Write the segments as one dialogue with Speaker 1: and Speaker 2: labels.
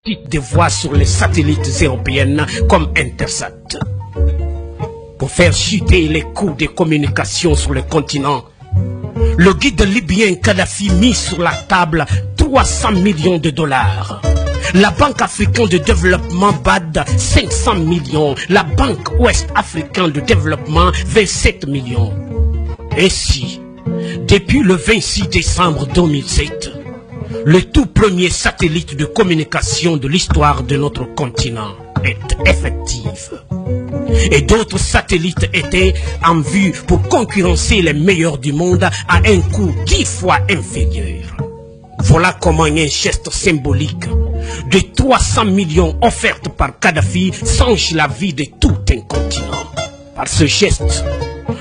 Speaker 1: des voix sur les satellites européennes comme Intersat. Pour faire chuter les coûts des communications sur le continent, le guide libyen Kadhafi mit sur la table 300 millions de dollars. La Banque africaine de développement BAD 500 millions. La Banque ouest-africaine de développement 27 millions. Ainsi, depuis le 26 décembre 2007, le tout premier satellite de communication de l'histoire de notre continent est effectif. Et d'autres satellites étaient en vue pour concurrencer les meilleurs du monde à un coût 10 fois inférieur. Voilà comment un geste symbolique de 300 millions offerts par Kadhafi change la vie de tout un continent. Par ce geste,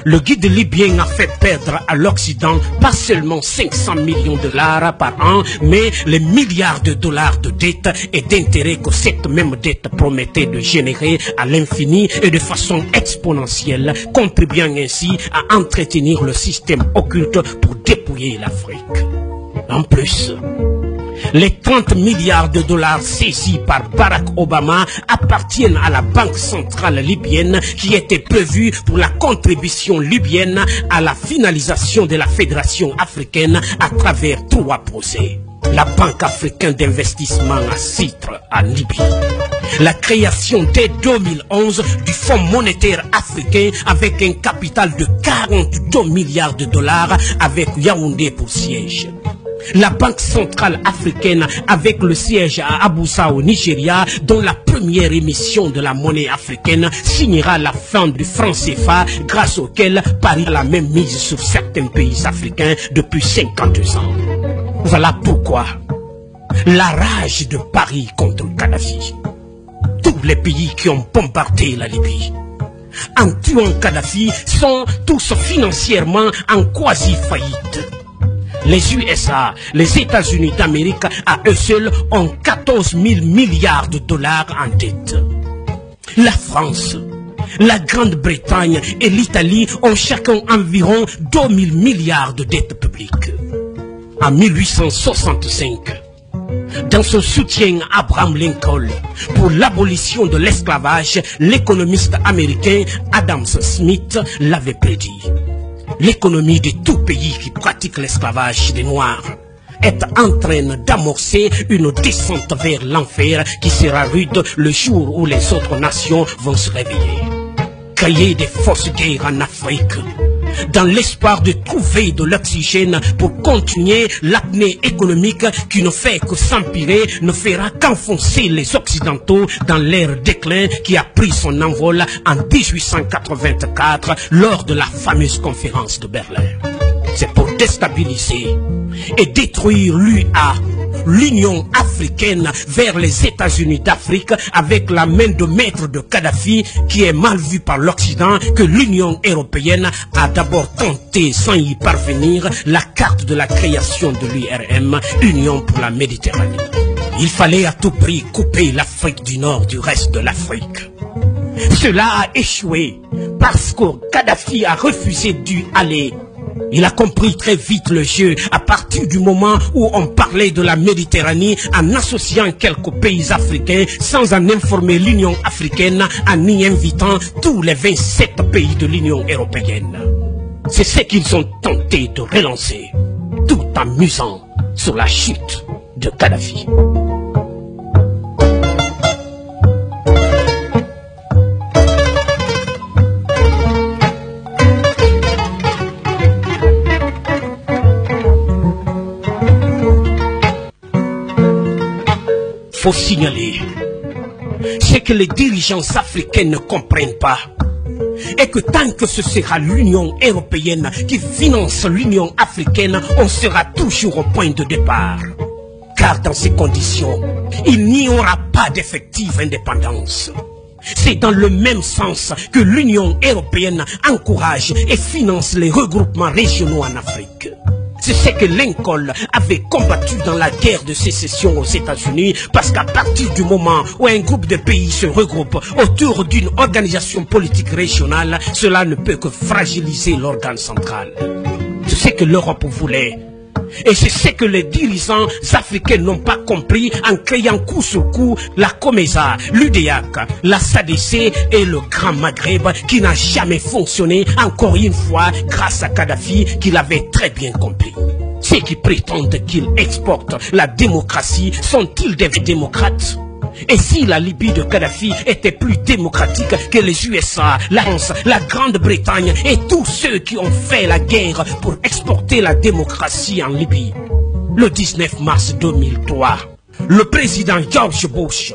Speaker 1: le guide libyen a fait perdre à l'Occident pas seulement 500 millions de dollars par an, mais les milliards de dollars de dettes et d'intérêts que cette même dette promettait de générer à l'infini et de façon exponentielle, contribuant ainsi à entretenir le système occulte pour dépouiller l'Afrique. En plus, les 30 milliards de dollars saisis par Barack Obama appartiennent à la Banque centrale libyenne qui était prévue pour la contribution libyenne à la finalisation de la Fédération africaine à travers 3 projets. La Banque africaine d'investissement à Citre, en Libye. La création dès 2011 du Fonds monétaire africain avec un capital de 42 milliards de dollars avec Yaoundé pour siège. La Banque centrale africaine avec le siège à Abuja au Nigeria, dont la première émission de la monnaie africaine signera la fin du franc CFA, grâce auquel Paris a la même mise sur certains pays africains depuis 52 ans. Voilà pourquoi la rage de Paris contre Kadhafi. Tous les pays qui ont bombardé la Libye en tuant Kadhafi sont tous financièrement en quasi-faillite. Les USA, les États-Unis d'Amérique, à eux seuls, ont 14 000 milliards de dollars en dette. La France, la Grande-Bretagne et l'Italie ont chacun environ 2 000 milliards de dettes publiques. En 1865, dans son soutien à Abraham Lincoln pour l'abolition de l'esclavage, l'économiste américain Adam Smith l'avait prédit. L'économie de tout pays qui pratique l'esclavage des Noirs est en train d'amorcer une descente vers l'enfer qui sera rude le jour où les autres nations vont se réveiller. Créer des fausses guerres en Afrique, dans l'espoir de trouver de l'oxygène pour continuer l'apnée économique qui ne fait que s'empirer, ne fera qu'enfoncer les Occidentaux dans leur déclin qui a pris son envol en 1884 lors de la fameuse conférence de Berlin. C'est pour déstabiliser et détruire l'UA, l'Union africaine, vers les États-Unis d'Afrique avec la main de maître de Kadhafi qui est mal vue par l'Occident que l'Union européenne a d'abord tenté sans y parvenir la carte de la création de l'URM, Union pour la Méditerranée. Il fallait à tout prix couper l'Afrique du Nord du reste de l'Afrique. Cela a échoué parce que Kadhafi a refusé d'y aller. Il a compris très vite le jeu à partir du moment où on parlait de la Méditerranée en associant quelques pays africains sans en informer l'Union africaine en y invitant tous les 27 pays de l'Union européenne. C'est ce qu'ils ont tenté de relancer, tout en misant sur la chute de Kadhafi. Faut signaler, c'est que les dirigeants africains ne comprennent pas et que tant que ce sera l'Union européenne qui finance l'Union africaine, on sera toujours au point de départ. Car dans ces conditions, il n'y aura pas d'effective indépendance. C'est dans le même sens que l'Union européenne encourage et finance les regroupements régionaux en Afrique. C'est ce que Lincoln avait combattu dans la guerre de sécession aux États-Unis, parce qu'à partir du moment où un groupe de pays se regroupe autour d'une organisation politique régionale, cela ne peut que fragiliser l'organe central. C'est ce que l'Europe voulait, Et c'est ce que les dirigeants africains n'ont pas compris en créant coup sur coup la COMESA, l'UDEAC, la SADC et le Grand Maghreb qui n'a jamais fonctionné, encore une fois grâce à Kadhafi qui l'avait très bien compris. Ceux qui prétendent qu'ils exportent la démocratie sont-ils des démocrates? Et si la Libye de Kadhafi était plus démocratique que les USA, la France, la Grande-Bretagne et tous ceux qui ont fait la guerre pour exporter la démocratie en Libye? Le 19 mars 2003, le président George Bush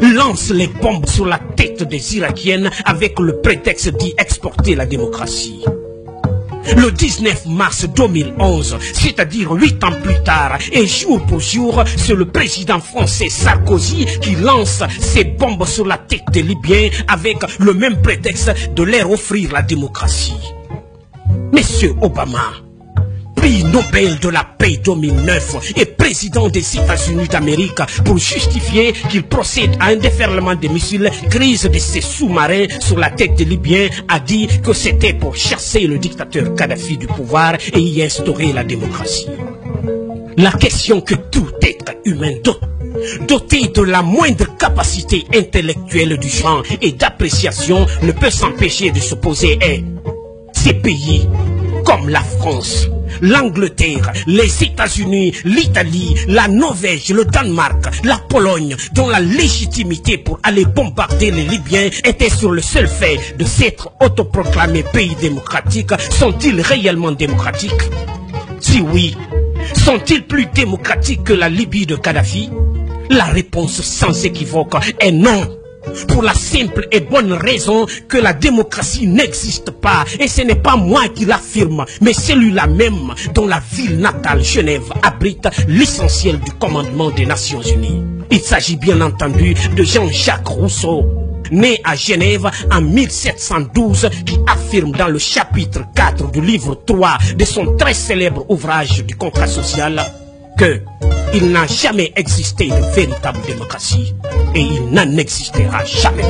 Speaker 1: lance les bombes sur la tête des Irakiennes avec le prétexte d'y exporter la démocratie. Le 19 mars 2011, c'est-à-dire 8 ans plus tard, et jour pour jour, c'est le président français Sarkozy qui lance ses bombes sur la tête des Libyens avec le même prétexte de leur offrir la démocratie. Monsieur Obama, prix Nobel de la paix 2009 et président des États-Unis d'Amérique pour justifier qu'il procède à un déferlement de missiles, crise de ses sous-marins sur la tête des Libyens, a dit que c'était pour chasser le dictateur Kadhafi du pouvoir et y instaurer la démocratie. La question que tout être humain doté de la moindre capacité intellectuelle du genre et d'appréciation ne peut s'empêcher de se poser est: ces pays comme la France, l'Angleterre, les États-Unis, l'Italie, la Norvège, le Danemark, la Pologne, dont la légitimité pour aller bombarder les Libyens était sur le seul fait de s'être autoproclamés pays démocratiques, sont-ils réellement démocratiques? Si oui, sont-ils plus démocratiques que la Libye de Kadhafi? La réponse sans équivoque est non. Pour la simple et bonne raison que la démocratie n'existe pas. Et ce n'est pas moi qui l'affirme, mais celui-là même dont la ville natale Genève abrite l'essentiel du commandement des Nations Unies. Il s'agit bien entendu de Jean-Jacques Rousseau, né à Genève en 1712, qui affirme dans le chapitre 4 du livre 3 de son très célèbre ouvrage du contrat social que il n'a jamais existé de véritable démocratie et il n'en existera jamais.